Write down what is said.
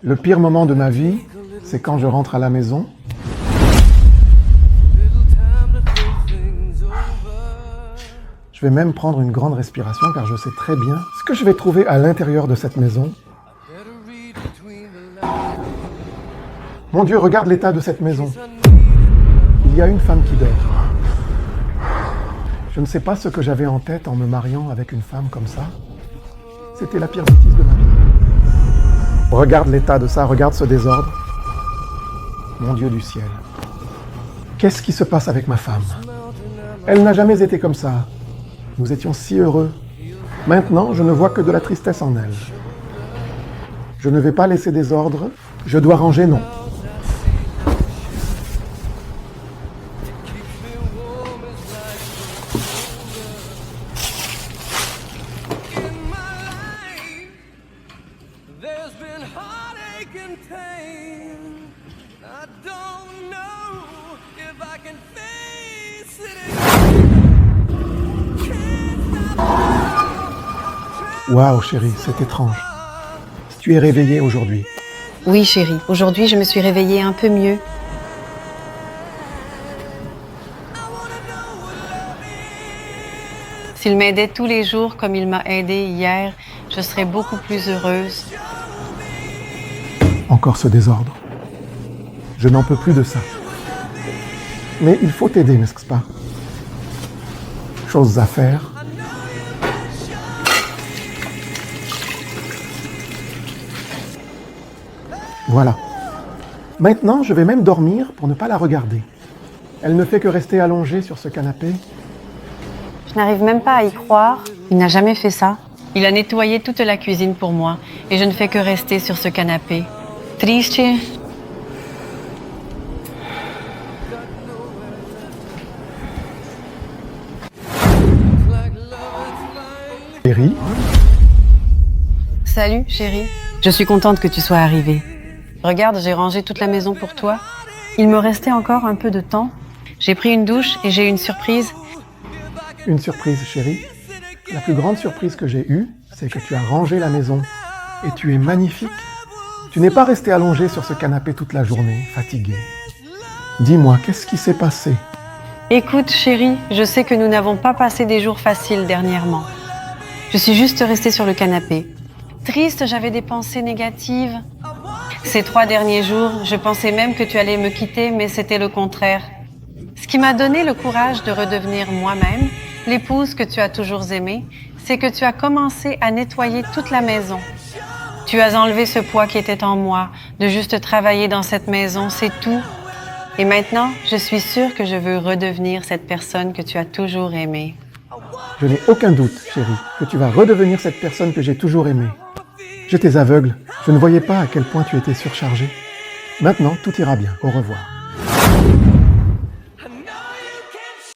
Le pire moment de ma vie, c'est quand je rentre à la maison. Je vais même prendre une grande respiration car je sais très bien ce que je vais trouver à l'intérieur de cette maison. Mon Dieu, regarde l'état de cette maison. Il y a une femme qui dort. Je ne sais pas ce que j'avais en tête en me mariant avec une femme comme ça. C'était la pire bêtise de ma vie. Regarde l'état de ça, regarde ce désordre. Mon Dieu du ciel. Qu'est-ce qui se passe avec ma femme? Elle n'a jamais été comme ça. Nous étions si heureux. Maintenant, je ne vois que de la tristesse en elle. Je ne vais pas laisser des ordres. Je dois ranger, non. Waouh, chérie, c'est étrange. Tu es réveillée aujourd'hui. Oui, chérie. Aujourd'hui, je me suis réveillée un peu mieux. S'il m'aidait tous les jours comme il m'a aidé hier, je serais beaucoup plus heureuse. Encore ce désordre. Je n'en peux plus de ça. Mais il faut t'aider, n'est-ce pas? Choses à faire. Voilà. Maintenant, je vais même dormir pour ne pas la regarder. Elle ne fait que rester allongée sur ce canapé. Je n'arrive même pas à y croire. Il n'a jamais fait ça. Il a nettoyé toute la cuisine pour moi et je ne fais que rester sur ce canapé. Triste. Chérie, Salut, chérie. Je suis contente que tu sois arrivée. Regarde, j'ai rangé toute la maison pour toi. Il me restait encore un peu de temps. J'ai pris une douche et j'ai une surprise. une surprise, chérie. La plus grande surprise que j'ai eue, c'est que tu as rangé la maison. Et tu es magnifique. Tu n'es pas restée allongée sur ce canapé toute la journée, fatiguée. Dis-moi, qu'est-ce qui s'est passé? Écoute, chérie, je sais que nous n'avons pas passé des jours faciles dernièrement. Je suis juste restée sur le canapé. Triste, j'avais des pensées négatives. Ces 3 derniers jours, je pensais même que tu allais me quitter, mais c'était le contraire. Ce qui m'a donné le courage de redevenir moi-même, l'épouse que tu as toujours aimée, c'est que tu as commencé à nettoyer toute la maison. Tu as enlevé ce poids qui était en moi, de juste travailler dans cette maison, c'est tout. Et maintenant, je suis sûre que je veux redevenir cette personne que tu as toujours aimée. Je n'ai aucun doute, chérie, que tu vas redevenir cette personne que j'ai toujours aimée. J'étais aveugle, je ne voyais pas à quel point tu étais surchargée. Maintenant, tout ira bien. Au revoir.